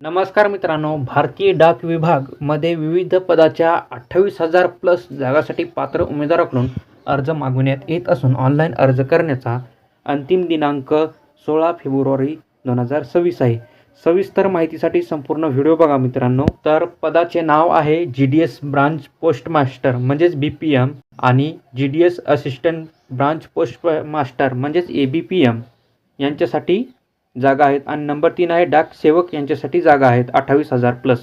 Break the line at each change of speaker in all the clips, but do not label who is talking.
नमस्कार मित्रांनो, भारतीय डाक विभागमध्ये विविध पदाच्या 28,000 प्लस जागासाठी पात्र उमेदवाराकडून अर्ज मागवण्यात येत असून ऑनलाईन अर्ज करण्याचा अंतिम दिनांक 16 फेब्रुवारी 2026 आहे. सविस्तर माहितीसाठी संपूर्ण व्हिडिओ बघा मित्रांनो. तर पदाचे नाव आहे GDS ब्रांच पोस्ट मास्टर म्हणजेच BPM आणि GDS assistant branch post master म्हणजेच ABPM यांच्यासाठी जागा आहेत. आणि नंबर 3 आहे डाक सेवक यांच्यासाठी जागा आहेत 28,000 प्लस.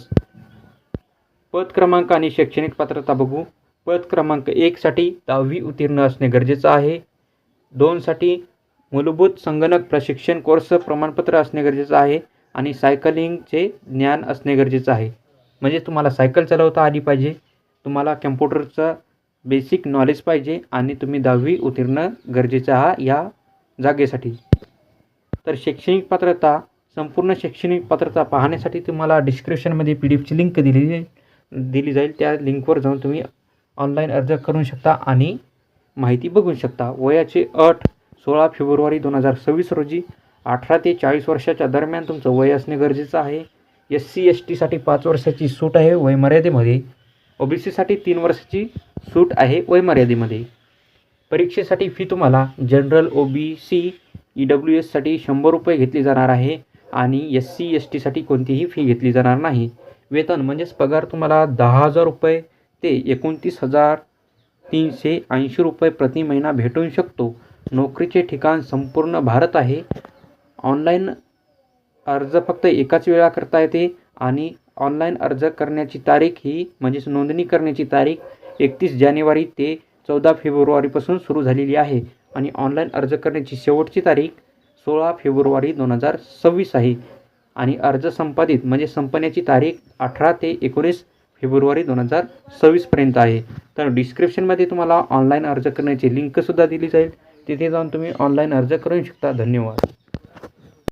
पद क्रमांक आणि शैक्षणिक पात्रता बघू. पद क्रमांक 1 साठी 10वी उत्तीर्ण असणे गरजेचं आहे. 2 साठी मूलभूत संगणक प्रशिक्षण कोर्स प्रमाणपत्र असणे गरजेचं आहे आणि सायकलिंगचे ज्ञान असणे गरजेचं आहे. म्हणजे तुम्हाला सायकल चालवता आली पाहिजे, तुम्हाला कम्प्युटरचं बेसिक नॉलेज पाहिजे आणि तुम्ही 10वी उत्तीर्ण गरजेचं आहे या जागेसाठी. तर शैक्षणिक पात्रता, संपूर्ण शैक्षणिक पात्रता पाहण्यासाठी तुम्हाला डिस्क्रिप्शनमध्ये PDF लिंक दिली जाईल. त्या लिंकवर जाऊन तुम्ही ऑनलाईन अर्ज करू शकता आणि माहिती बघू शकता. वयाची अट 16 फेब्रुवारी 2026 रोजी 18 ते 40 वर्षाच्या दरम्यान तुमचं वय असणे गरजेचं आहे. SC ST साठी 5 वर्षाची सूट आहे वयमर्यादेमध्ये. OBC साठी 3 वर्षाची सूट आहे वयमर्यादेमध्ये. परीक्षेसाठी फी तुम्हाला जनरल OBC EWS साठी 100 रुपये घेतली जाणार आहे आणि SC ST साठी कोणतीही फी घेतली जाणार नाही. वेतन म्हणजेच पगार तुम्हाला 10,000 रुपये ते 29,380 रुपये प्रति महिना भेटू शकतो. नोकरीचे ठिकाण संपूर्ण भारत आहे. ऑनलाईन अर्ज फक्त एकाच वेळा करता येते आणि ऑनलाईन अर्ज करण्याची तारीख ही म्हणजेच नोंदणी करण्याची तारीख 31 जानेवारी ते 14 फेब्रुवारीपासून सुरू झालेली आहे आणि ऑनलाईन अर्ज करण्याची शेवटची तारीख 16 फेब्रुवारी 2026 आहे आणि अर्ज संपादित म्हणजे संपण्याची तारीख 18 ते 19 फेब्रुवारी 2026 पर्यंत आहे. तर डिस्क्रिप्शनमध्ये तुम्हाला ऑनलाईन अर्ज करण्याची लिंकसुद्धा दिली जाईल. तिथे जाऊन तुम्ही ऑनलाईन अर्ज करू शकता. धन्यवाद.